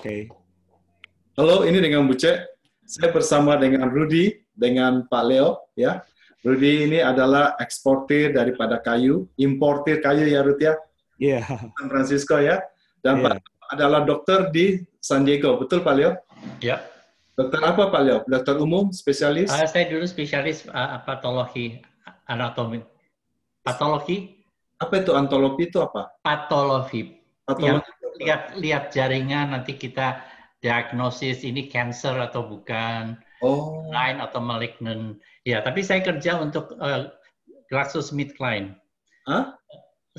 Oke. Halo, ini dengan Bu Cek. Saya bersama dengan Rudy, dengan Pak Leo. Ya, Rudy ini adalah eksportir daripada kayu, importir kayu ya Rudy ya, Iya, San Francisco ya. Dan Pak iya. Leo adalah dokter di San Diego, betul Pak Leo? Ya, Dokter apa Pak Leo? Dokter umum, spesialis? saya dulu spesialis patologi anatomi. Patologi, Apa itu antologi itu apa? patologi. Yang Patologi itu apa? lihat jaringan nanti kita diagnosis ini cancer atau bukan, Oh, benign atau malignant. Ya, tapi saya kerja untuk GlaxoSmithKline. Hah?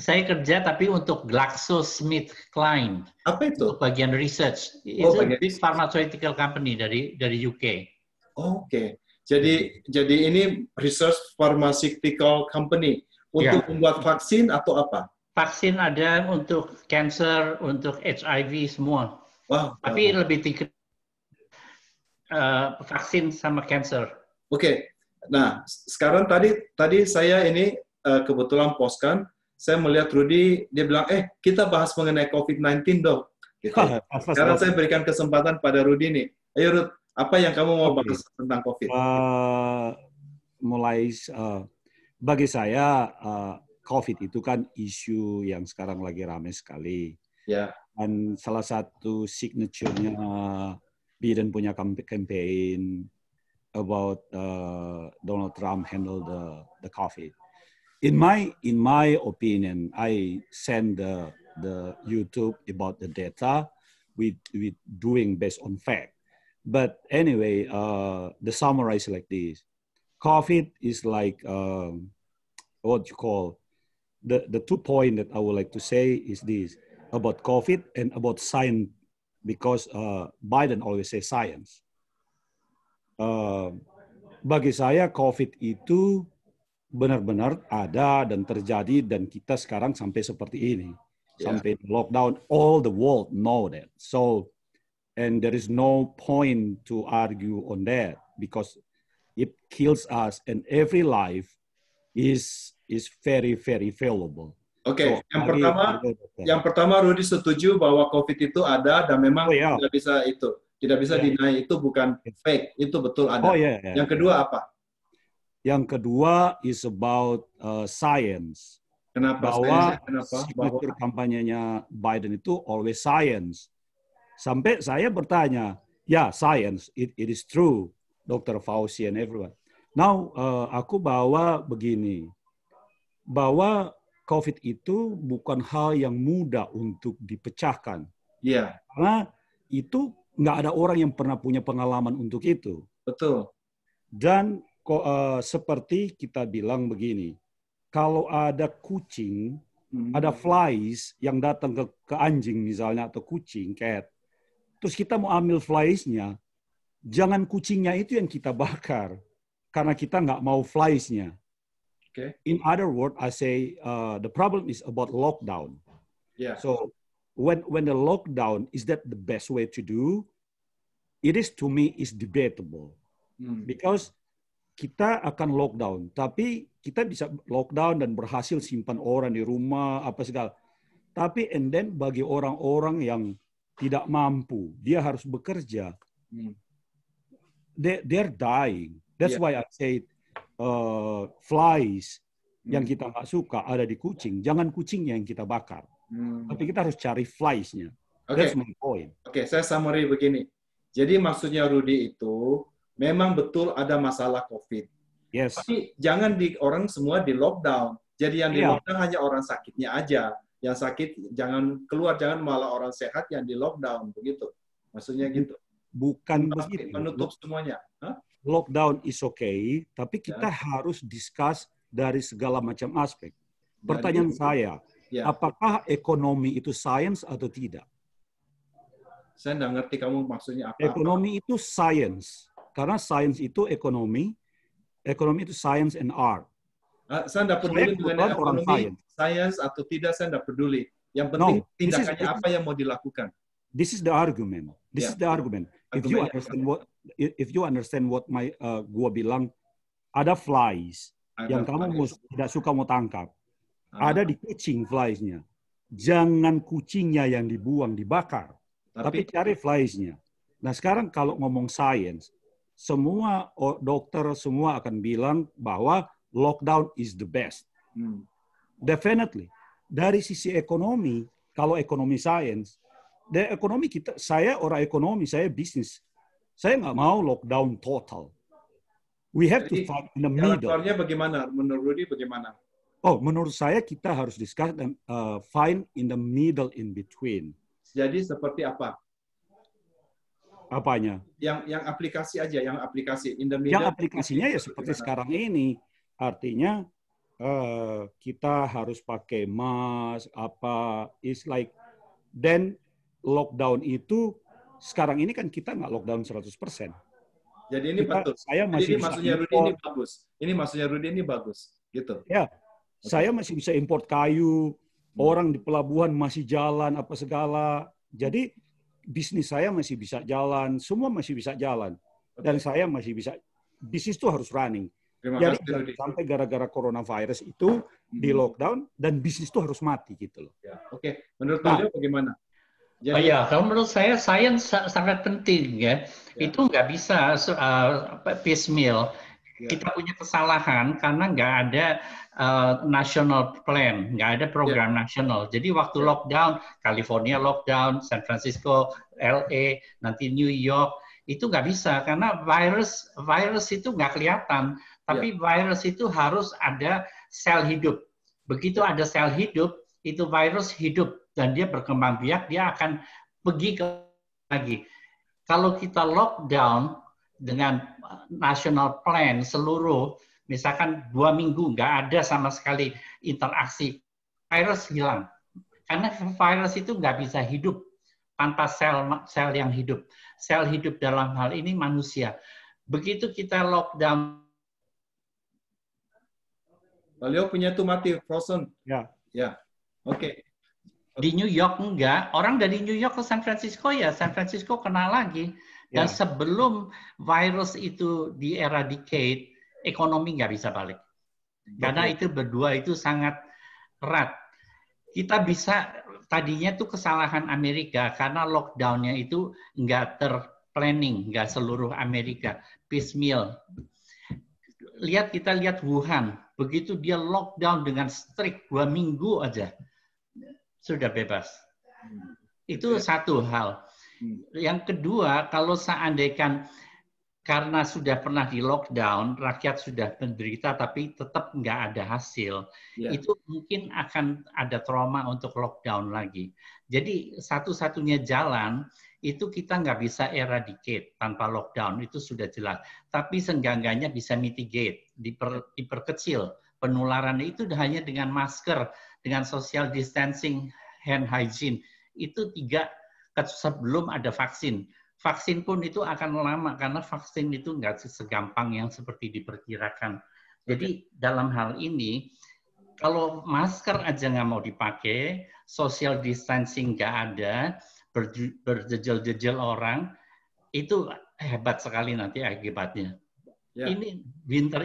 Saya kerja tapi untuk GlaxoSmithKline Apa itu? untuk bagian research. Oh, It's a bagian big research. pharmaceutical company dari UK. Oke. Jadi ini research pharmaceutical company untuk Ya. membuat vaksin atau apa? Vaksin ada untuk cancer, untuk HIV semua. Wow. Tapi lebih tinggi vaksin sama cancer. Oke. Nah, sekarang tadi saya ini kebetulan postkan, saya melihat Rudy, dia bilang, kita bahas mengenai COVID-19 dong. Gitu. Sekarang saya berikan kesempatan pada Rudy nih. Ayo Rud, apa yang kamu mau bahas tentang COVID? Bagi saya, COVID itu kan isu yang sekarang lagi ramai sekali. Ya. Dan salah satu signature-nya Biden punya campaign about Donald Trump handle the COVID. In my opinion, I send the YouTube about the data with doing based on fact. But anyway, the summarize like this: COVID is like what you call the 2 point that I would like to say is this about COVID and about science, because Biden always say science. Bagi saya COVID itu benar-benar ada dan terjadi, dan kita sekarang sampai seperti ini, sampai lockdown, all the world know that. So, and there is no point to argue on that because it kills us, and every life is very very valuable. Oke, So, yang pertama Rudy setuju bahwa COVID itu ada dan memang yeah. tidak bisa deny, itu bukan fake, itu betul ada. Yang kedua apa? Yang kedua is about science. Kenapa? Bahwa signature kampanyenya Biden itu always science. Sampai saya bertanya, science, it is true, Dr. Fauci and everyone. Now, aku bawa begini, bahwa COVID itu bukan hal yang mudah untuk dipecahkan. Iya. Karena itu nggak ada orang yang pernah punya pengalaman untuk itu. Betul. Dan seperti kita bilang begini, kalau ada kucing, ada flies yang datang ke anjing misalnya, atau kucing, cat, terus kita mau ambil flies-nya, jangan kucingnya itu yang kita bakar, karena kita nggak mau flies-nya. Okay. In other words, I say the problem is about lockdown. Yeah. So when the lockdown, is that the best way to do? It is, to me, is debatable. Because kita akan lockdown, tapi kita bisa lockdown dan berhasil simpan orang di rumah, apa segala. Tapi and then bagi orang-orang yang tidak mampu, dia harus bekerja. They're dying. That's why I say flies yang kita nggak suka ada di kucing. Jangan kucingnya yang kita bakar. Tapi kita harus cari flies-nya. That's my point. Oke, saya summary begini. Jadi maksudnya Rudy itu memang betul ada masalah COVID. Yes. Tapi jangan orang semua di lockdown. Jadi yang di lockdown hanya orang sakitnya aja. Yang sakit jangan keluar, jangan malah orang sehat yang di lockdown, begitu. Maksudnya gitu. Bukan begitu. Menutup semuanya. Lockdown is okay, tapi kita harus discuss dari segala macam aspek. Pertanyaan saya, apakah ekonomi itu science atau tidak? Saya nggak ngerti kamu maksudnya apa. Ekonomi itu science. Karena science itu ekonomi itu science and art. Saya nggak peduli dengan ekonomi, science atau tidak, saya nggak peduli. Yang penting tindakannya apa yang mau dilakukan. This is the argument. This is the argument. If you understand what my gua bilang, ada flies yang kamu tidak suka mau tangkap. Ada di kucing flies-nya. Jangan kucingnya yang dibuang, dibakar. Tapi cari flies-nya. Nah sekarang kalau ngomong science, semua dokter semua akan bilang bahwa lockdown is the best. Definitely. Dari sisi ekonomi, kalau ekonomi science, dari ekonomi kita, saya orang ekonomi, saya bisnis. Saya nggak mau lockdown total. We have to find in the middle. Keluarnya bagaimana? Menurut Rudy bagaimana? Oh, menurut saya kita harus discuss dan find in the middle in between. Jadi seperti apa? Apanya? Yang aplikasi aja, yang aplikasi in the middle. Yang aplikasinya ya seperti sekarang ini. Artinya kita harus pakai mask apa is like then lockdown itu sekarang ini kan kita nggak lockdown 100%. Jadi ini betul. Saya masih ini maksudnya Rudy ini bagus. Ini maksudnya Rudy ini bagus, gitu. Ya, saya masih bisa import kayu, orang di pelabuhan masih jalan apa segala. Jadi bisnis saya masih bisa jalan, semua masih bisa jalan. Dan saya masih bisa, bisnis itu harus running. Jadi sampai gara-gara coronavirus itu di lockdown dan bisnis itu harus mati gitu loh. Ya. Oke, menurut Beliau bagaimana? Jadi, kalau menurut saya sains sangat penting ya. Itu nggak bisa piecemeal. Kita punya kesalahan karena nggak ada national plan, nggak ada program nasional. Jadi waktu lockdown, California lockdown, San Francisco, LA, nanti New York, itu nggak bisa karena virus itu nggak kelihatan. Tapi virus itu harus ada sel hidup. Begitu ada sel hidup, itu virus hidup dan dia berkembang biak, dia akan pergi lagi. Kalau kita lockdown dengan national plan seluruh, misalkan 2 minggu nggak ada sama sekali interaksi, virus hilang. Karena virus itu nggak bisa hidup tanpa sel yang hidup. Sel hidup dalam hal ini manusia. Begitu kita lockdown. Beliau punya tuh mati, frozen. Ya. Oke. Di New York enggak. Orang dari New York ke San Francisco ya, San Francisco kena lagi. Dan sebelum virus itu di-eradicate, ekonomi nggak bisa balik. Karena itu berdua itu sangat erat. Kita bisa, tadinya tuh kesalahan Amerika, karena lockdown-nya itu nggak terplanning, nggak seluruh Amerika. Piecemeal. Kita lihat Wuhan. Begitu dia lockdown dengan strict 2 minggu aja, sudah bebas. Itu satu hal. Yang kedua, kalau seandainya karena sudah pernah di lockdown, rakyat sudah menderita tapi tetap nggak ada hasil, itu mungkin akan ada trauma untuk lockdown lagi. Jadi satu-satunya jalan itu kita nggak bisa eradicate tanpa lockdown, itu sudah jelas. Tapi seenggak-enggaknya bisa mitigate, diperkecil penularan itu hanya dengan masker, dengan social distancing, hand hygiene. Itu 3 sebelum ada vaksin. Vaksin pun itu akan lama karena vaksin itu nggak segampang yang seperti diperkirakan. Jadi dalam hal ini, kalau masker aja nggak mau dipakai, social distancing nggak ada, berjejel-jejel orang, itu hebat sekali nanti akibatnya. Ini winter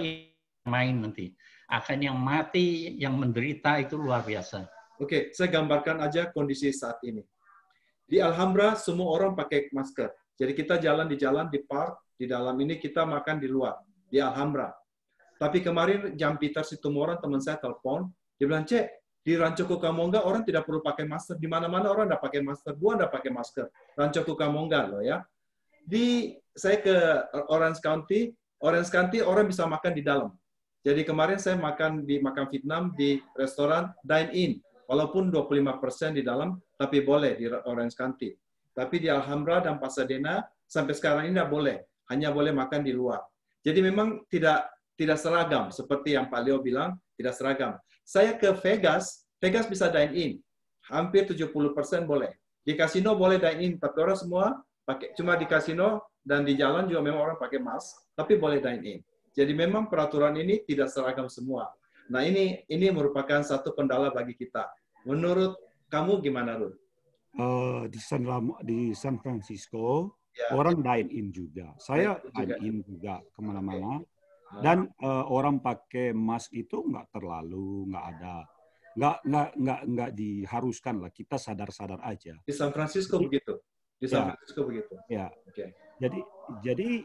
main nanti. Akan yang mati, yang menderita itu luar biasa. Oke, saya gambarkan aja kondisi saat ini. Di Alhambra semua orang pakai masker. Jadi kita jalan di park, di dalam ini kita makan di luar, di Alhambra. Tapi kemarin Jan Peter Situmorang, teman saya telepon, dia bilang, Cek, di Rancho Cucamonga orang tidak perlu pakai masker. Di mana-mana orang tidak pakai masker. Gua tidak pakai masker. Rancho Cucamonga loh ya. Saya ke Orange County orang bisa makan di dalam. Jadi kemarin saya makan Vietnam di restoran dine-in. Walaupun 25% di dalam, tapi boleh di Orange County. Tapi di Alhambra dan Pasadena, sampai sekarang ini tidak boleh. Hanya boleh makan di luar. Jadi memang tidak seragam. Seperti yang Pak Leo bilang, tidak seragam. Saya ke Vegas bisa dine-in. Hampir 70% boleh. Di kasino boleh dine-in, tapi orang semua pakai. Cuma di kasino dan di jalan juga memang orang pakai mask, tapi boleh dine-in. Jadi memang peraturan ini tidak seragam semua. Nah ini merupakan satu kendala bagi kita. Menurut kamu gimana, Rul? Di San Francisco orang dine-in juga. Saya dine-in juga kemana-mana. Dan orang pakai mask itu nggak ada, nggak diharuskan lah. Kita sadar-sadar aja. Di San Francisco begitu. Di San Francisco begitu. Ya. Oke. Jadi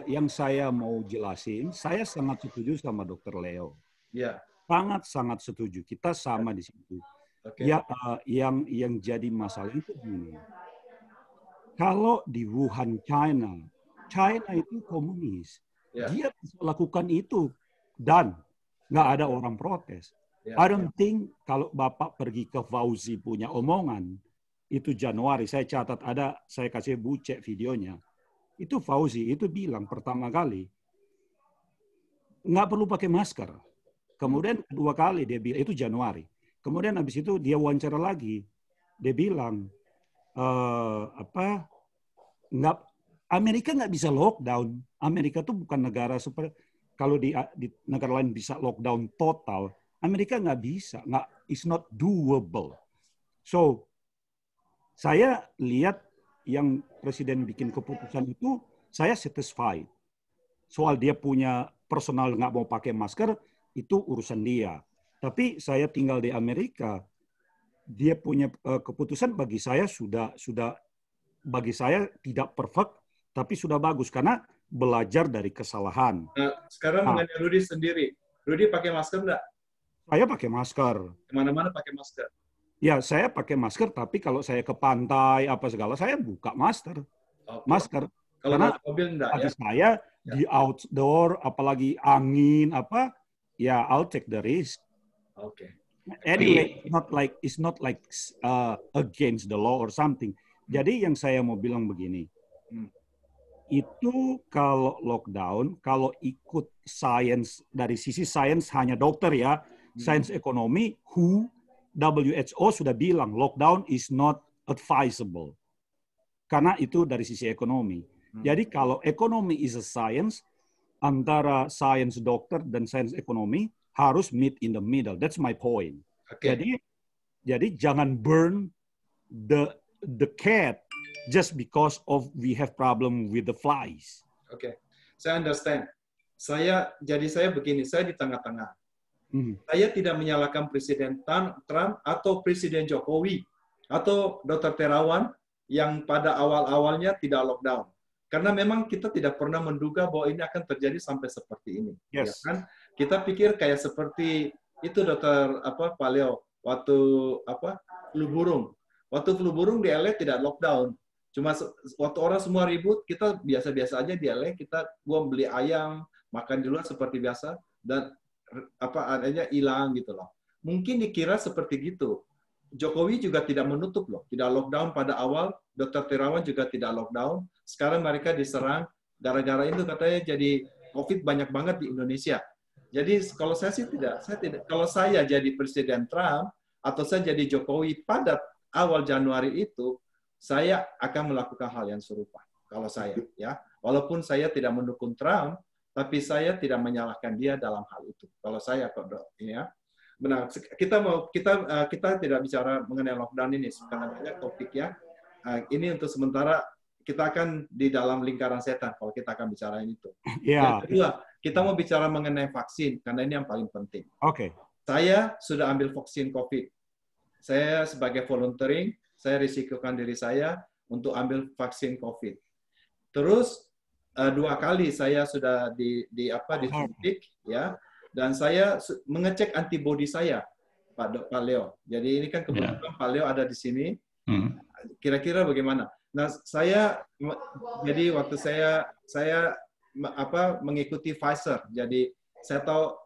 yang saya mau jelasin, saya sangat setuju sama Dr. Leo. Ya. Sangat setuju. Kita sama di situ. Okay. Ya, yang jadi masalah itu gini. Kalau di Wuhan, China itu komunis. Dia bisa lakukan itu dan nggak ada orang protes. I don't think kalau Bapak pergi ke Fauzi punya omongan, itu Januari, saya catat saya kasih bucek videonya. Itu Fauzi, itu bilang pertama kali, nggak perlu pakai masker. Kemudian kedua kali dia bilang, itu Januari. Kemudian habis itu dia wawancara lagi, dia bilang, Amerika nggak bisa lockdown. Amerika tuh bukan negara seperti, kalau di negara lain bisa lockdown total, Amerika nggak bisa, it's not doable. So, saya lihat yang presiden bikin keputusan itu, saya satisfied. Soal dia punya personal nggak mau pakai masker, itu urusan dia. Tapi saya tinggal di Amerika, dia punya keputusan bagi saya bagi saya tidak perfect, tapi sudah bagus karena belajar dari kesalahan. Nah, sekarang mengenai Rudy sendiri, Rudy pakai masker nggak? Saya pakai masker. Kemana-mana pakai masker? Ya, saya pakai masker, tapi kalau saya ke pantai, apa segala, saya buka masker. Masker. Kalau karena mobil enggak, bagi saya, di outdoor, apalagi angin, I'll take the risk. Anyway, it's not like against the law or something. Jadi yang saya mau bilang begini, itu kalau lockdown, kalau ikut sains, dari sisi sains hanya dokter ya, sains ekonomi, WHO sudah bilang lockdown is not advisable. Karena itu dari sisi ekonomi. Jadi kalau ekonomi is a science, antara sains dokter dan sains ekonomi harus meet in the middle. That's my point. Okay. Jadi jangan burn the cat just because of we have problem with the flies. Oke, saya understand. Saya begini, saya di tengah-tengah. Saya tidak menyalahkan Presiden Trump atau Presiden Jokowi atau Dr. Terawan yang pada awal-awalnya tidak lockdown. Karena memang kita tidak pernah menduga bahwa ini akan terjadi sampai seperti ini. Yes. Ya kan? Kita pikir kayak seperti itu Dr. Pak Leo waktu flu burung. Waktu flu burung di LA tidak lockdown. Cuma waktu orang semua ribut, kita biasa-biasa aja di LA, gua beli ayam, makan di luar seperti biasa dan adanya hilang gitu loh. Mungkin dikira seperti gitu. Jokowi juga tidak menutup loh, tidak lockdown pada awal, Dr. Terawan juga tidak lockdown. Sekarang mereka diserang gara-gara itu katanya jadi COVID banyak banget di Indonesia. Jadi kalau saya sih tidak. Kalau saya jadi Presiden Trump atau saya jadi Jokowi pada awal Januari itu, saya akan melakukan hal yang serupa. Kalau saya, ya, walaupun saya tidak mendukung Trump, tapi saya tidak menyalahkan dia dalam hal itu. Kalau saya, ya, benar. Kita tidak bicara mengenai lockdown ini, karena banyak topik ya. Ini untuk sementara kita akan di dalam lingkaran setan kalau kita akan bicara itu. Yeah. Yang kedua, kita mau bicara mengenai vaksin karena ini yang paling penting. Oke. Saya sudah ambil vaksin COVID. Saya sebagai volunteering, saya risikokan diri saya untuk ambil vaksin COVID. Terus 2 kali saya sudah disuntik ya, dan saya mengecek antibodi saya, Pak Leo. Jadi ini kan kebetulan Pak Leo ada di sini. Kira-kira bagaimana? Nah, jadi waktu saya mengikuti Pfizer. Jadi saya tahu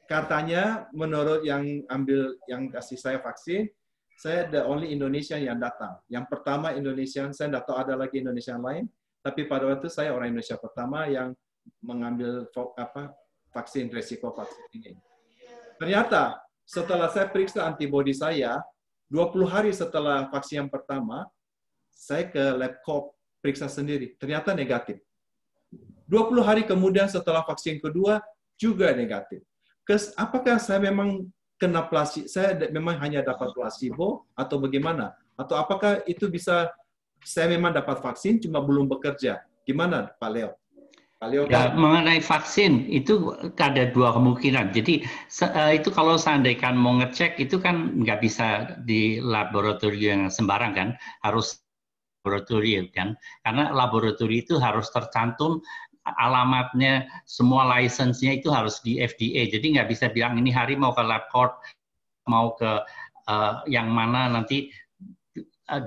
katanya menurut yang kasih saya vaksin, saya the only Indonesian yang datang. Yang pertama Indonesian, saya tidak tahu ada lagi Indonesian lain, tapi pada waktu saya orang Indonesia pertama yang mengambil vaksin, resiko vaksin ini. Ternyata setelah saya periksa antibodi saya, 20 hari setelah vaksin yang pertama, saya ke lab periksa sendiri, ternyata negatif. 20 hari kemudian setelah vaksin kedua, juga negatif. Apakah saya memang kena placebo, saya memang hanya dapat placebo, atau bagaimana? Atau apakah itu bisa, saya memang dapat vaksin, cuma belum bekerja? Gimana, Pak Leo? Ya, mengenai vaksin itu ada 2 kemungkinan. Jadi itu kalau seandainya mau ngecek itu kan nggak bisa di laboratorium yang sembarang kan, harus laboratorium kan, karena laboratorium itu harus tercantum alamatnya, semua license-nya itu harus di FDA. Jadi nggak bisa bilang ini hari mau ke LabCorp, mau ke yang mana nanti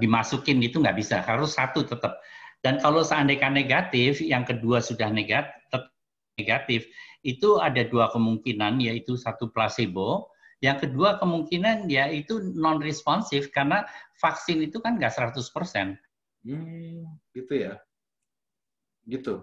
dimasukin, itu nggak bisa. Harus satu tetap. Dan kalau seandainya negatif, yang kedua sudah negatif, itu ada dua kemungkinan, yaitu satu placebo, yang kedua kemungkinan yaitu non-responsif, karena vaksin itu kan nggak 100%. Gitu ya? Gitu.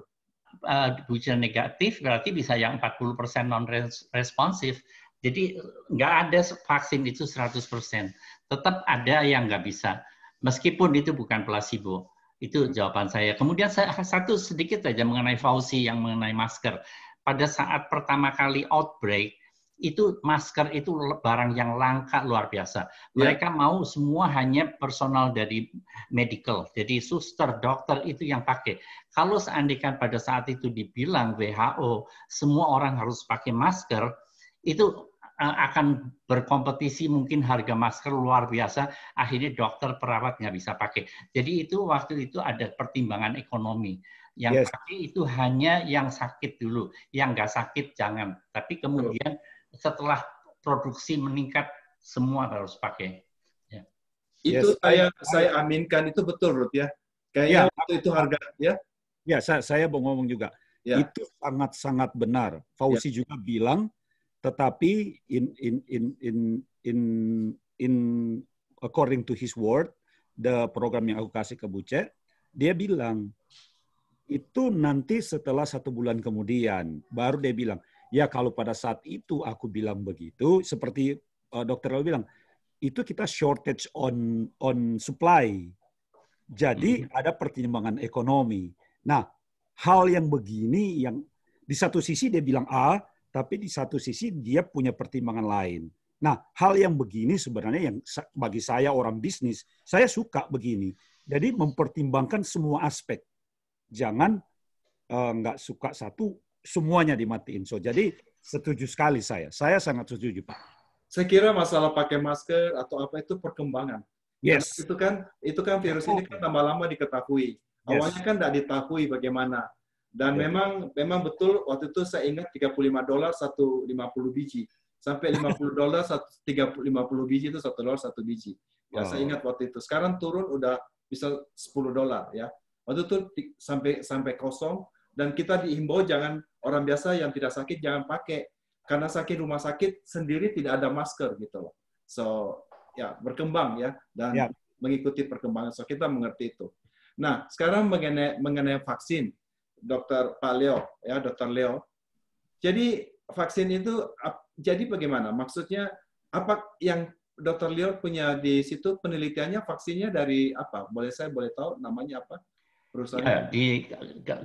Booster negatif berarti bisa yang 40% non-responsif. Jadi nggak ada vaksin itu 100%. Tetap ada yang nggak bisa. Meskipun itu bukan placebo. Itu jawaban saya. Kemudian satu sedikit saja mengenai Fauci yang mengenai masker. Pada saat pertama kali outbreak, itu masker itu barang yang langka luar biasa. Mereka mau semua hanya personal dari medical. Jadi suster, dokter itu yang pakai. Kalau seandainya pada saat itu dibilang WHO, semua orang harus pakai masker, itu akan berkompetisi, mungkin harga masker luar biasa, akhirnya dokter, perawat nggak bisa pakai. Jadi itu waktu itu ada pertimbangan ekonomi. Yang pakai itu hanya yang sakit dulu, yang nggak sakit jangan. Tapi kemudian setelah produksi meningkat, semua harus pakai. Ya. Itu saya aminkan, itu betul, Ruth ya. Kayaknya waktu itu harga, ya. Ya, saya mau ngomong juga. Ya. Itu sangat-sangat benar. Fauci juga bilang, tetapi in according to his word, the program yang aku kasih ke Buce, dia bilang itu nanti setelah 1 bulan kemudian baru dia bilang, ya kalau pada saat itu aku bilang begitu, seperti Dr. Leo bilang, itu kita shortage on supply. Jadi ada pertimbangan ekonomi. Nah, hal yang begini yang di satu sisi dia bilang A, tapi di satu sisi dia punya pertimbangan lain. Nah, hal yang begini sebenarnya yang bagi saya orang bisnis, saya suka begini. Jadi mempertimbangkan semua aspek. Jangan nggak suka satu, semuanya dimatiin. So, jadi setuju sekali saya. Saya sangat setuju, Pak. Saya kira masalah pakai masker atau apa itu perkembangan. Yes. Karena itu kan virus ini kan lama-lama diketahui. Awalnya kan tidak diketahui bagaimana. Dan memang betul waktu itu saya ingat $35 150 biji. Sampai $50 50 biji itu $1 1 biji. Ya, saya ingat waktu itu. Sekarang turun udah bisa $10 ya. Waktu itu sampai kosong, dan kita dihimbau jangan, orang biasa yang tidak sakit jangan pakai, karena sakit rumah sakit sendiri tidak ada masker gitu loh. So ya berkembang ya, dan mengikuti perkembangan. So kita mengerti itu. Nah sekarang mengenai vaksin, Pak Leo ya, Dr. Leo. Jadi vaksin itu jadi bagaimana? Maksudnya apa yang Dr. Leo punya di situ penelitiannya, vaksinnya dari apa? Saya boleh tahu namanya apa? Ya, di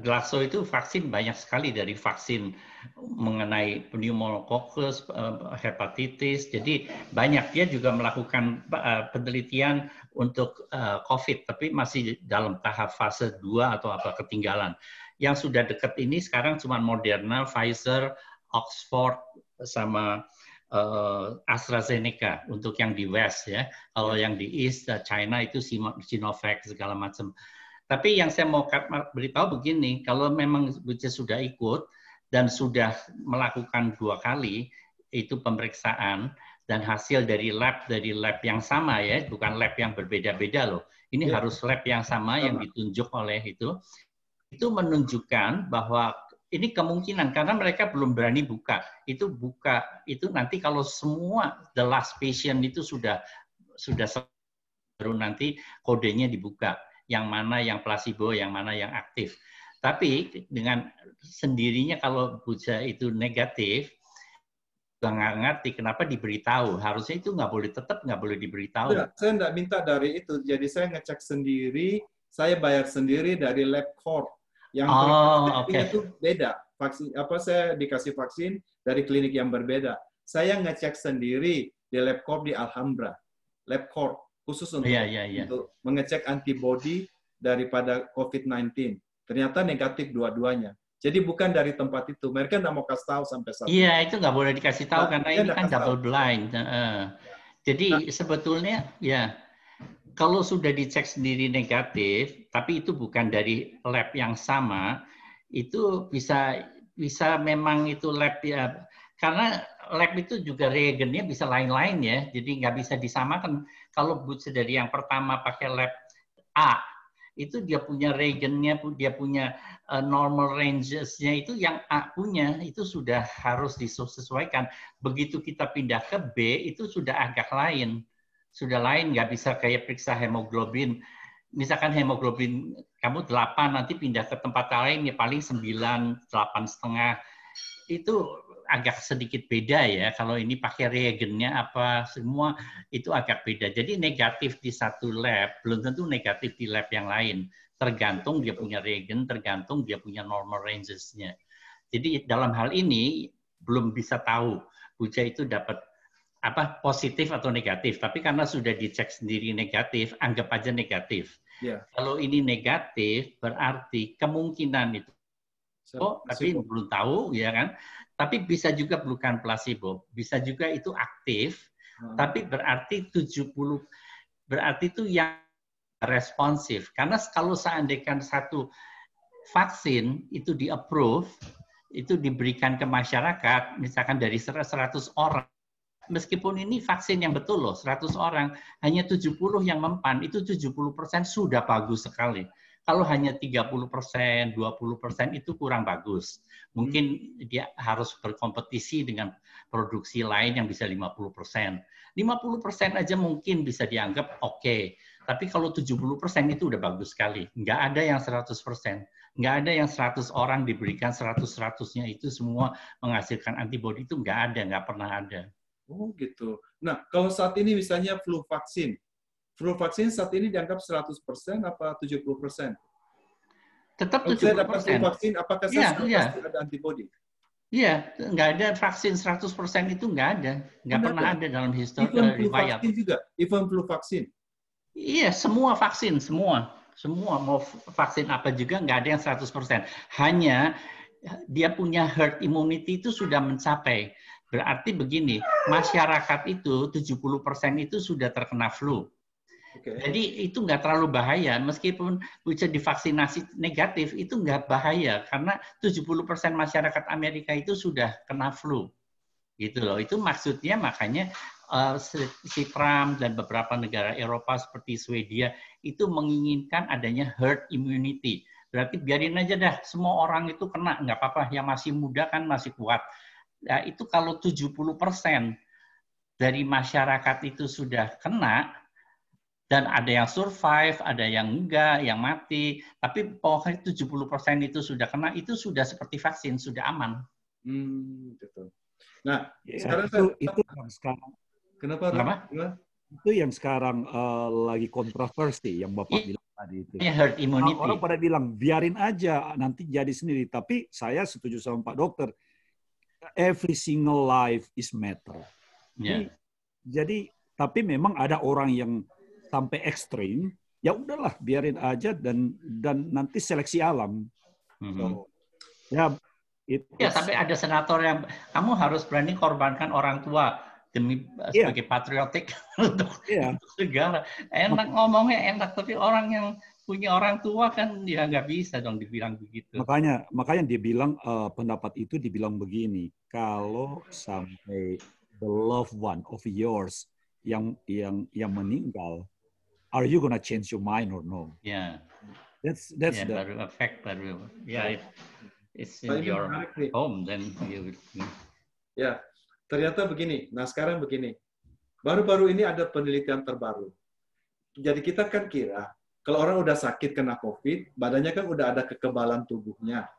Glaxo itu vaksin banyak sekali, dari vaksin mengenai pneumococcus, hepatitis, jadi banyak. Dia juga melakukan penelitian untuk COVID, tapi masih dalam tahap fase 2 atau apa, ketinggalan. Yang sudah dekat ini sekarang cuma Moderna, Pfizer, Oxford, sama AstraZeneca untuk yang di West ya. Kalau yang di East, China itu Sinovac segala macam. Tapi yang saya mau beritahu begini, kalau memang Buce sudah ikut dan sudah melakukan 2 kali itu pemeriksaan, dan hasil dari lab yang sama ya, bukan lab yang berbeda-beda loh. Ini harus lab yang sama yang ditunjuk oleh itu menunjukkan bahwa ini kemungkinan, karena mereka belum berani buka. Itu nanti kalau semua the last patient itu sudah baru nanti kodenya dibuka. Yang mana yang placebo, yang mana yang aktif. Tapi dengan sendirinya kalau Buce itu negatif, nggak ngerti kenapa diberitahu. Harusnya itu tetap nggak boleh diberitahu. Saya nggak minta dari itu. Jadi saya ngecek sendiri, saya bayar sendiri dari LabCorp. Yang itu beda. Vaksin saya dikasih vaksin dari klinik yang berbeda. Saya ngecek sendiri di LabCorp di Alhambra. LabCorp. Khusus untuk mengecek antibodi daripada COVID-19. Ternyata negatif dua-duanya. Jadi bukan dari tempat itu. Mereka nggak mau kasih tahu sampai saat itu. Iya, itu nggak boleh dikasih tahu karena ini kan double blind. Jadi sebetulnya ya, kalau sudah dicek sendiri negatif, tapi itu bukan dari lab yang sama, itu bisa memang itu lab ya, karena lab itu juga reagennya bisa lain-lain ya, jadi nggak bisa disamakan. Kalau dari yang pertama pakai lab A, itu dia punya reagennya, dia punya normal ranges-nya itu yang A punya, itu sudah harus disesuaikan. Begitu kita pindah ke B, itu sudah agak lain. Sudah lain, nggak bisa kayak periksa hemoglobin. Misalkan hemoglobin kamu 8, nanti pindah ke tempat lain ya paling 9, 8,5. Itu agak sedikit beda ya. Kalau ini pakai reagennya apa semua itu agak beda. Jadi negatif di satu lab belum tentu negatif di lab yang lain. Tergantung dia punya reagen, tergantung dia punya normal ranges-nya. Jadi dalam hal ini belum bisa tahu Buja itu dapat apa positif atau negatif. Tapi karena sudah dicek sendiri negatif, anggap aja negatif. Yeah. Kalau ini negatif berarti kemungkinan itu tapi belum tahu ya kan. Tapi bisa juga bukan placebo, bisa juga itu aktif, tapi berarti 70 berarti itu yang responsif. Karena kalau seandainya satu vaksin itu di-approve, itu diberikan ke masyarakat, misalkan dari 100 orang, meskipun ini vaksin yang betul loh, 100 orang, hanya 70 yang mempan, itu 70% sudah bagus sekali. Kalau hanya 30%, 20% itu kurang bagus. Mungkin dia harus berkompetisi dengan produksi lain yang bisa 50%. 50% aja mungkin bisa dianggap oke. Tapi kalau 70% itu udah bagus sekali. Nggak ada yang 100%. Nggak ada yang 100 orang diberikan 100-100-nya itu semua menghasilkan antibodi, itu nggak ada, nggak pernah ada. Oh gitu. Nah, kalau saat ini misalnya flu vaksin saat ini dianggap 100% apa 70%? Tetap 70%. Kalau saya dapat flu vaksin, apakah saya pasti ada antibodi? Iya, nggak ada vaksin 100% itu nggak ada. Nggak pernah ada dalam histori riwayat. Vaksin juga, even flu vaksin? Iya, semua vaksin, semua. Semua, mau vaksin apa juga nggak ada yang 100%. Hanya dia punya herd immunity itu sudah mencapai. Berarti begini, masyarakat itu 70% itu sudah terkena flu. Okay. Jadi itu nggak terlalu bahaya, meskipun bisa divaksinasi negatif, itu nggak bahaya, karena 70% masyarakat Amerika itu sudah kena flu. Gitu loh, itu maksudnya makanya si Trump dan beberapa negara Eropa seperti Swedia itu menginginkan adanya herd immunity. Berarti biarin aja dah, semua orang itu kena, nggak apa-apa, yang masih muda kan masih kuat. Nah, itu kalau 70% dari masyarakat itu sudah kena, dan ada yang survive, ada yang enggak, yang mati, tapi pokoknya 70% itu sudah kena, itu sudah seperti vaksin, sudah aman. Betul. Nah, ya, sekarang itu yang sekarang. Kenapa? Itu yang sekarang lagi kontroversi yang Bapak bilang tadi itu. Herd immunity. Orang pada bilang biarin aja nanti jadi sendiri, tapi saya setuju sama Pak Dokter. Every single life is matter. Jadi tapi memang ada orang yang sampai ekstrim, ya udahlah biarin aja dan nanti seleksi alam. So, ya sampai ada senator yang kamu harus berani korbankan orang tua demi sebagai patriotik untuk negara. Enak ngomongnya enak, tapi orang yang punya orang tua kan ya nggak bisa dong dibilang begitu. Makanya dia bilang pendapat itu dibilang begini, kalau sampai the loved one of yours yang meninggal, are you gonna change your mind or no? Yeah. That's yeah, the baru effect baru. Yeah, it's in your home then you. Ya, ternyata begini. Nah, sekarang begini. Baru-baru ini ada penelitian terbaru. Jadi kita kan kira kalau orang udah sakit kena COVID, badannya kan udah ada kekebalan tubuhnya.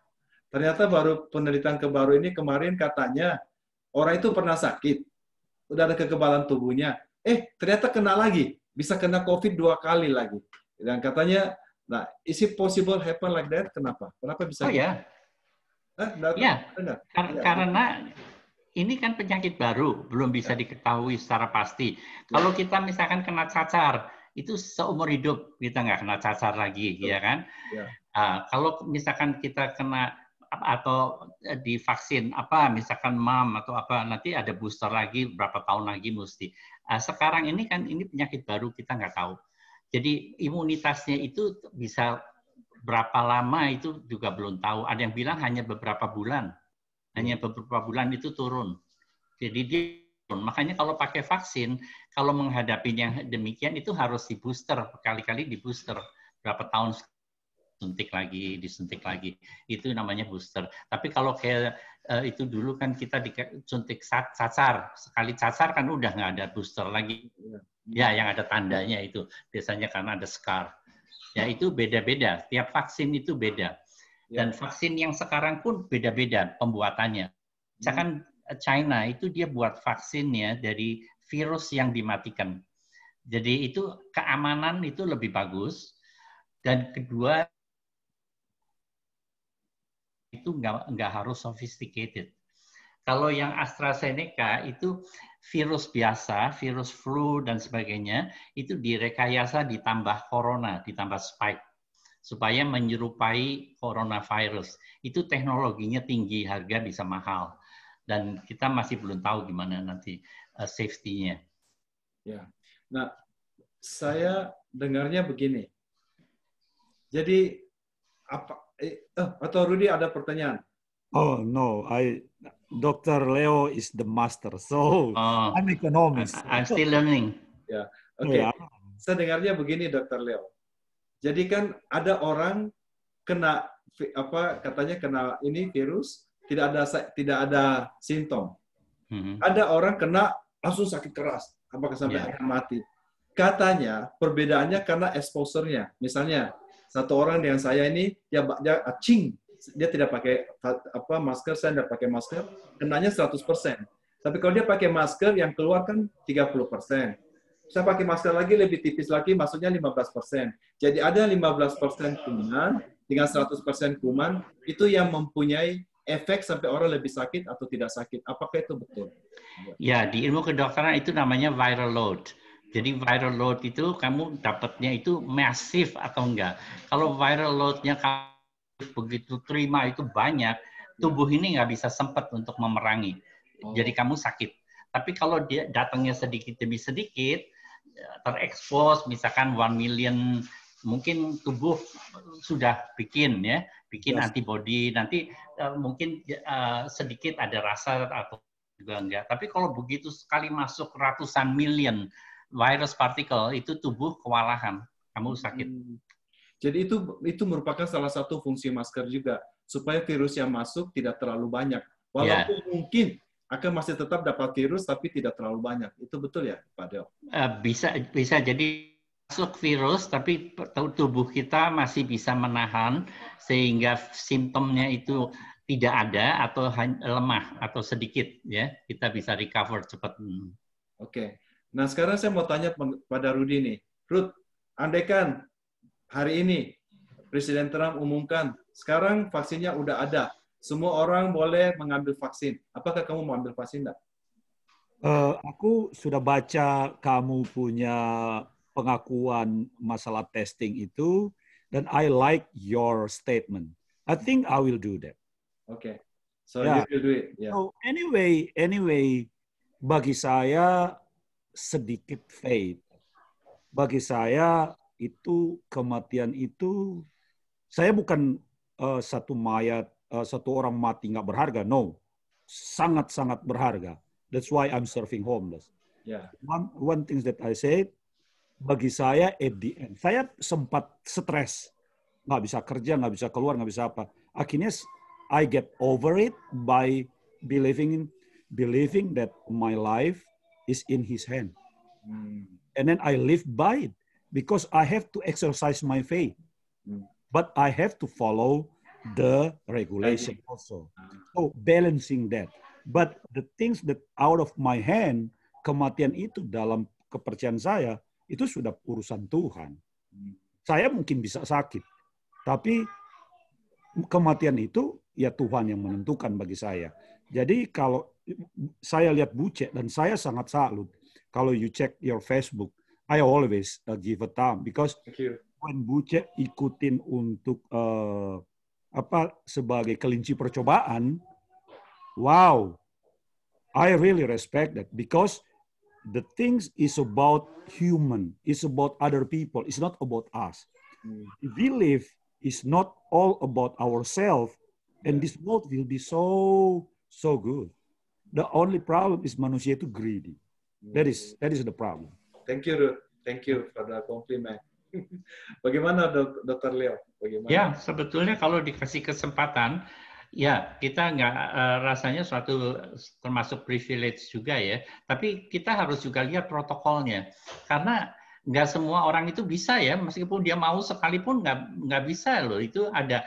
Ternyata baru penelitian terbaru ini kemarin katanya orang itu pernah sakit, udah ada kekebalan tubuhnya. Ternyata kena lagi. Bisa kena COVID 2 kali lagi. Dan katanya, nah, is it possible happen like that? Kenapa? Kenapa bisa? Oh ya. Karena ini kan penyakit baru, belum bisa diketahui secara pasti. Kalau kita misalkan kena cacar, itu seumur hidup kita nggak kena cacar lagi, ya kan? Kalau misalkan kita kena atau divaksin misalkan MAM atau nanti ada booster lagi berapa tahun lagi mesti. Sekarang ini kan ini penyakit baru, kita nggak tahu. Jadi imunitasnya itu bisa berapa lama itu juga belum tahu. Ada yang bilang hanya beberapa bulan. Hanya beberapa bulan itu turun. Jadi dia turun. Makanya kalau pakai vaksin, kalau menghadapi yang demikian itu harus di booster, berkali-kali di booster. Berapa tahun disuntik lagi. Itu namanya booster. Tapi kalau kayak itu dulu kan kita disuntik cacar. Sekali cacar kan udah nggak ada booster lagi. Ya, yang ada tandanya itu. Biasanya karena ada scar. Ya, itu beda-beda. Tiap vaksin itu beda. Dan vaksin yang sekarang pun beda-beda pembuatannya. Misalkan China itu dia buat vaksinnya dari virus yang dimatikan. Jadi itu keamanan itu lebih bagus. Dan kedua, itu nggak harus sophisticated. Kalau yang AstraZeneca itu virus biasa, virus flu dan sebagainya, itu direkayasa ditambah corona, ditambah spike, supaya menyerupai coronavirus. Itu teknologinya tinggi, harga bisa mahal. Dan kita masih belum tahu gimana nanti safety-nya. Ya. Nah, saya dengarnya begini. Jadi, atau Rudy ada pertanyaan? Oh no, Dr. Leo is the master, so I'm economist. I'm still learning. Ya, oke. Saya dengarnya begini, Dr. Leo. Jadi kan ada orang kena katanya kena ini virus tidak ada simptom. Ada orang kena langsung sakit keras, apakah sampai akhirnya mati. Katanya perbedaannya karena exposure-nya. Misalnya satu orang dengan saya ini dia tidak pakai masker, saya tidak pakai masker, kenanya 100%. Tapi kalau dia pakai masker, yang keluar kan 30%. Saya pakai masker lagi, lebih tipis lagi, maksudnya 15%. Jadi ada 15% kuman, dengan 100% kuman, itu yang mempunyai efek sampai orang lebih sakit atau tidak sakit. Apakah itu betul? Ya, di ilmu kedokteran itu namanya viral load. Jadi viral load itu kamu dapatnya itu masif atau enggak. Kalau viral load-nya begitu terima itu banyak, tubuh ini nggak bisa sempat untuk memerangi. Jadi kamu sakit. Tapi kalau dia datangnya sedikit demi sedikit, terekspos, misalkan 1 million, mungkin tubuh sudah bikin antibody, nanti mungkin sedikit ada rasa atau juga enggak. Tapi kalau begitu sekali masuk ratusan million virus partikel, itu tubuh kewalahan, kamu sakit. Jadi itu merupakan salah satu fungsi masker juga, supaya virus yang masuk tidak terlalu banyak. Walaupun mungkin akan masih tetap dapat virus, tapi tidak terlalu banyak. Itu betul ya, Pak Del? Bisa jadi masuk virus, tapi tubuh kita masih bisa menahan, sehingga simptomnya itu tidak ada, atau lemah, atau sedikit. Ya, kita bisa recover cepat. Oke. Nah, sekarang saya mau tanya pada Rudy nih. Ruth, andaikan hari ini Presiden Trump umumkan, sekarang vaksinnya udah ada. Semua orang boleh mengambil vaksin. Apakah kamu mau ambil vaksin enggak? Aku sudah baca kamu punya pengakuan masalah testing itu, dan I like your statement. I think I will do that. Okay. So you will do it. Yeah. So anyway, bagi saya sedikit faith. Bagi saya itu kematian itu, saya bukan satu orang mati nggak berharga. No, sangat-sangat berharga. That's why I'm serving homeless. Yeah. One thing that I said, bagi saya at the end, saya sempat stres, nggak bisa kerja, nggak bisa keluar, nggak bisa apa. Akhirnya I get over it by believing that my life is in His hand. And then I live by it because I have to exercise my faith. But I have to follow the regulation also. So balancing that. But the things that out of my hand, kematian itu dalam kepercayaan saya, itu sudah urusan Tuhan. Saya mungkin bisa sakit, tapi kematian itu ya Tuhan yang menentukan bagi saya. Jadi kalau saya lihat Buce, dan saya sangat salut, kalau you check your Facebook, I always give a thumb because when Buce ikutin untuk sebagai kelinci percobaan, wow, I really respect that because the things is about human, it's about other people, it's not about us. If we live is not all about ourselves, and this world will be so good. The only problem is manusia itu greedy. That is the problem. Thank you, Ruth. Thank you for the compliment. Bagaimana, Dr. Leo? Bagaimana? Ya, sebetulnya kalau dikasih kesempatan, ya kita nggak rasanya suatu termasuk privilege juga ya. Tapi kita harus juga lihat protokolnya, karena nggak semua orang itu bisa ya, meskipun dia mau sekalipun nggak bisa loh. Itu ada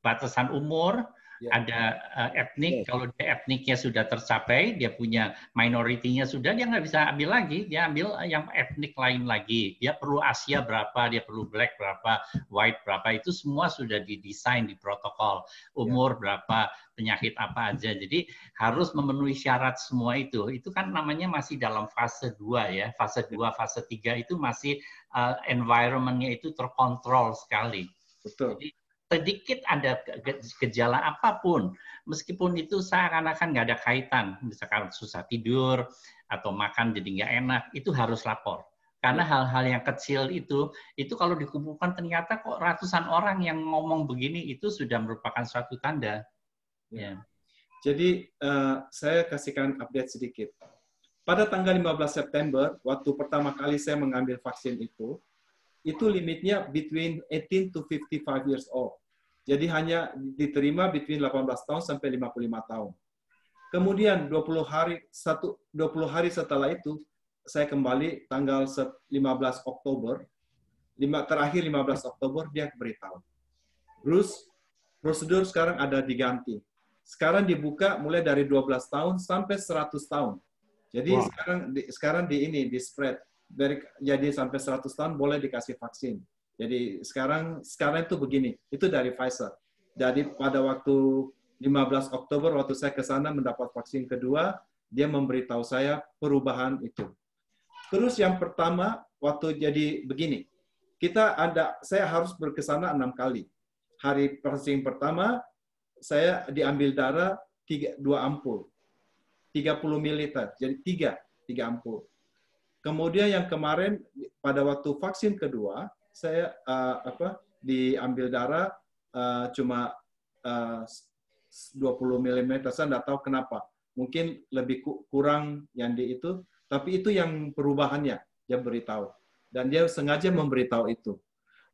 batasan umur. Ada etnik, kalau dia etniknya sudah tercapai, dia punya minoritinya sudah, dia nggak bisa ambil lagi, dia ambil yang etnik lain lagi. Dia perlu Asia berapa, dia perlu black berapa, white berapa, itu semua sudah didesain di protokol. Umur berapa, penyakit apa aja. Jadi harus memenuhi syarat semua itu. Itu kan namanya masih dalam fase 2 ya. Fase 2, fase 3 itu masih environment-nya itu terkontrol sekali. Betul. Jadi, sedikit ada gejala apapun, meskipun itu seakan-akan nggak ada kaitan, misalkan susah tidur atau makan jadi nggak enak, itu harus lapor. Karena hal-hal yang kecil itu kalau dikumpulkan ternyata kok ratusan orang yang ngomong begini, itu sudah merupakan suatu tanda. Ya. Jadi saya kasihkan update sedikit. Pada tanggal 15 September, waktu pertama kali saya mengambil vaksin itu limitnya between 18 to 55 years old. Jadi hanya diterima between 18 tahun sampai 55 tahun. Kemudian 20 hari setelah itu, saya kembali tanggal 15 Oktober, terakhir 15 Oktober dia beritahu. Terus prosedur sekarang ada diganti. Sekarang dibuka mulai dari 12 tahun sampai 100 tahun. Jadi sekarang di spread. Jadi sampai 100 tahun boleh dikasih vaksin. Jadi sekarang itu begini, itu dari Pfizer. Jadi pada waktu 15 Oktober, waktu saya ke sana mendapat vaksin kedua, dia memberitahu saya perubahan itu. Terus yang pertama, waktu jadi begini, saya harus berkesana 6 kali. Hari vaksin pertama, saya diambil darah 2 ampul, 30 ml, jadi 3 ampul. Kemudian yang kemarin pada waktu vaksin kedua saya diambil darah cuma 20 mm, saya nggak tahu kenapa. Mungkin lebih kurang yang itu, tapi itu yang perubahannya dia beritahu dan dia sengaja memberitahu itu.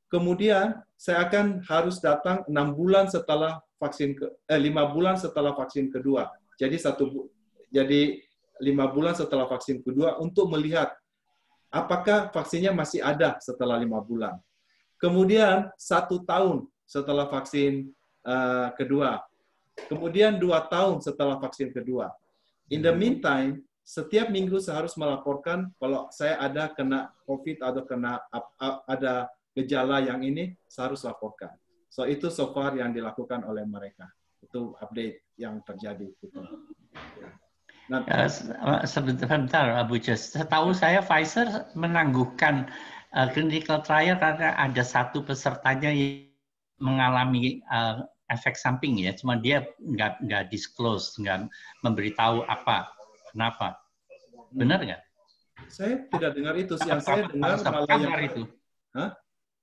Kemudian saya akan harus datang 6 bulan setelah 5 bulan setelah vaksin kedua. Jadi 5 bulan setelah vaksin kedua untuk melihat apakah vaksinnya masih ada setelah 5 bulan. Kemudian 1 tahun setelah vaksin kedua. Kemudian 2 tahun setelah vaksin kedua. In the meantime, setiap minggu saya harus melaporkan kalau saya ada kena COVID atau ada gejala yang ini, saya harus laporkan. So itu so far yang dilakukan oleh mereka. Itu update yang terjadi. Gitu. Sebentar, Abu Jas. Setahu saya Pfizer menangguhkan clinical trial karena ada satu pesertanya yang mengalami efek samping ya. Cuma dia nggak disclose, nggak memberitahu kenapa. Benar nggak? Saya tidak dengar itu. Yang saya dengar malah yang itu.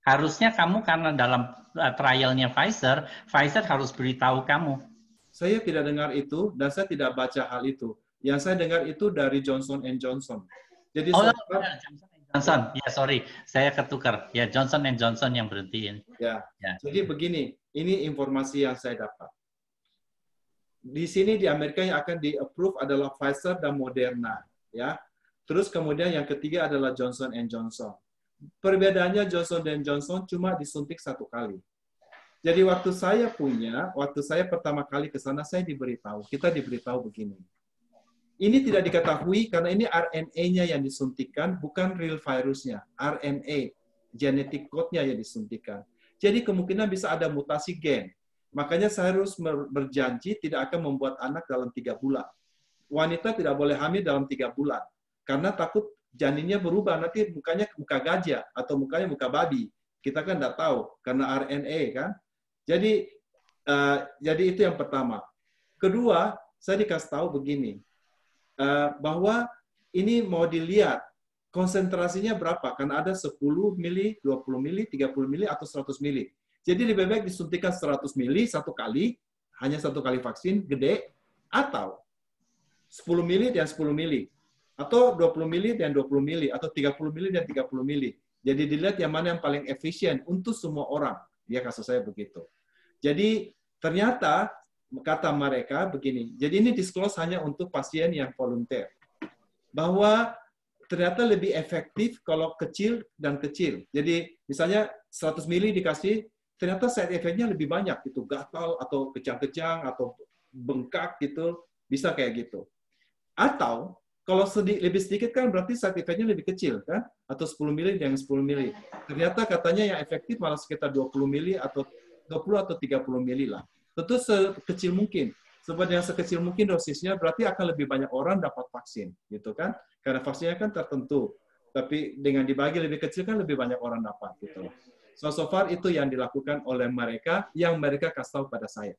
Harusnya kamu karena dalam trialnya Pfizer harus beritahu kamu. Saya tidak dengar itu dan saya tidak baca hal itu. Yang saya dengar itu dari Johnson & Johnson. Jadi Johnson. Ya, sorry. Saya ketukar. Ya, Johnson & Johnson yang berhentiin. Ya. Jadi begini, ini informasi yang saya dapat. Di sini di Amerika yang akan di-approve adalah Pfizer dan Moderna. Ya. Terus kemudian yang ketiga adalah Johnson & Johnson. Perbedaannya Johnson & Johnson cuma disuntik 1 kali. Jadi waktu saya pertama kali ke sana, kita diberitahu begini. Ini tidak diketahui karena ini RNA-nya yang disuntikan, bukan real virusnya. RNA, genetic code-nya yang disuntikan. Jadi kemungkinan bisa ada mutasi gen. Makanya saya harus berjanji tidak akan membuat anak dalam 3 bulan. Wanita tidak boleh hamil dalam 3 bulan. Karena takut janinnya berubah, nanti mukanya muka gajah atau mukanya muka babi. Kita kan tidak tahu, karena RNA kan. Jadi itu yang pertama. Kedua, saya dikasih tahu begini, bahwa ini mau dilihat konsentrasinya berapa, karena ada 10 mili, 20 mili, 30 mili, atau 100 mili. Jadi lebih baik disuntikan 100 mili satu kali, hanya satu kali vaksin, gede, atau 10 mili dan 10 mili, atau 20 mili dan 20 mili, atau 30 mili dan 30 mili. Jadi dilihat yang mana yang paling efisien untuk semua orang. Dia kasus saya begitu. Jadi ternyata, kata mereka begini, jadi ini disclose hanya untuk pasien yang volunteer. Bahwa ternyata lebih efektif kalau kecil dan kecil. Jadi misalnya 100 mili dikasih, ternyata side effect-nya lebih banyak, gitu, gatal atau kejang-kejang atau bengkak gitu, bisa kayak gitu. Atau kalau lebih sedikit kan berarti side effect-nya lebih kecil kan, atau 10 mili dan 10 mili. Ternyata katanya yang efektif malah sekitar 20 mili atau 20 atau 30 mili lah. Tentu sekecil mungkin. Sebab yang sekecil mungkin dosisnya berarti akan lebih banyak orang dapat vaksin, gitu kan? Karena vaksinnya kan tertentu. Tapi dengan dibagi lebih kecil kan lebih banyak orang dapat, gitu. So far itu yang dilakukan oleh mereka, yang mereka kasih tahu pada saya.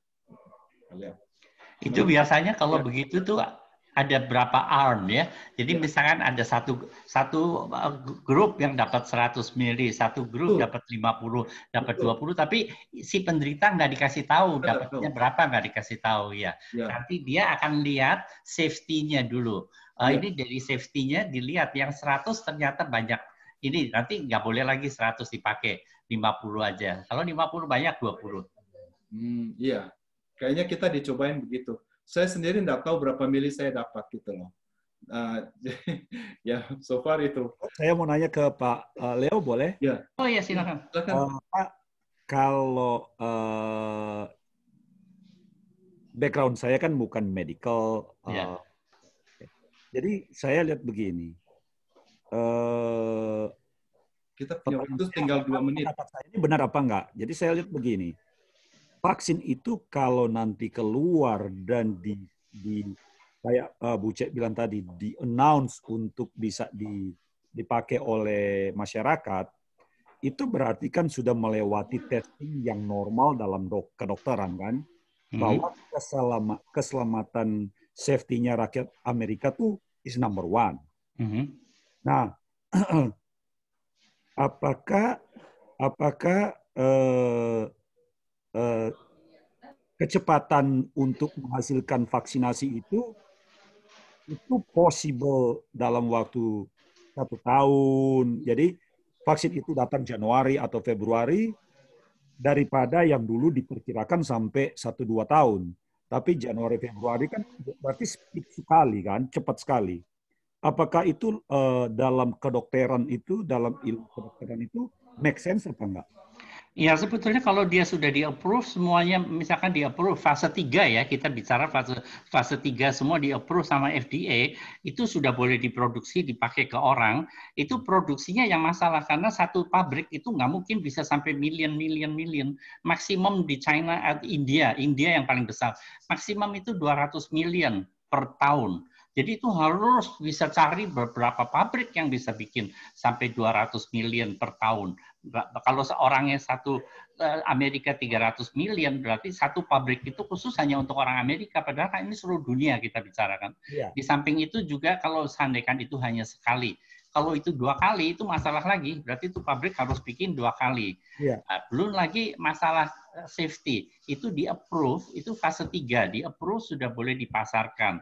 Itu biasanya kalau begitu tuh ada berapa arm ya. Jadi misalkan ada satu grup yang dapat 100 mili, satu grup dapat 50, dapat 20, tapi si penderita nggak dikasih tahu dapatnya berapa, nggak dikasih tahu ya. Nanti dia akan lihat safety-nya dulu. Ini dari safety-nya dilihat yang 100 ternyata banyak. Ini nanti nggak boleh lagi 100 dipakai, 50 aja. Kalau 50 banyak 20. Iya. Kayaknya kita dicobain begitu. Saya sendiri nggak tahu berapa mili saya dapat gitu loh. Ya, so far itu. Saya mau nanya ke Pak Leo, boleh? Ya. Oh ya, silakan. Pak, kalau background saya kan bukan medical, jadi saya lihat begini. Kita punya waktu tinggal 2 menit. Ini benar apa enggak? Jadi saya lihat begini. Vaksin itu kalau nanti keluar dan kayak Bu Cek bilang tadi, di-announce untuk bisa dipakai oleh masyarakat, itu berarti kan sudah melewati testing yang normal dalam kedokteran kan? Bahwa keselamatan safety-nya rakyat Amerika tuh is number one. Nah, apakah kecepatan untuk menghasilkan vaksinasi itu possible dalam waktu 1 tahun. Jadi vaksin itu datang Januari atau Februari daripada yang dulu diperkirakan sampai 1-2 tahun. Tapi Januari Februari kan berarti speed sekali kan, cepat sekali. Apakah itu dalam kedokteran itu, dalam ilmu kedokteran itu make sense apa enggak? Ya, sebetulnya kalau dia sudah di-approve semuanya, misalkan di-approve fase 3 ya, kita bicara fase 3 semua di-approve sama FDA, itu sudah boleh diproduksi, dipakai ke orang, itu produksinya yang masalah, karena satu pabrik itu nggak mungkin bisa sampai million. Maksimum di China atau India yang paling besar, maksimum itu 200 million per tahun. Jadi itu harus bisa cari beberapa pabrik yang bisa bikin sampai 200 million per tahun. Kalau seorangnya Amerika 300 million, berarti satu pabrik itu khusus hanya untuk orang Amerika, padahal ini seluruh dunia kita bicarakan. Di samping itu juga kalau seandainya itu hanya sekali. Kalau itu 2 kali, itu masalah lagi. Berarti itu pabrik harus bikin 2 kali. Belum lagi masalah safety. Itu di-approve, itu fase 3. Di-approve sudah boleh dipasarkan.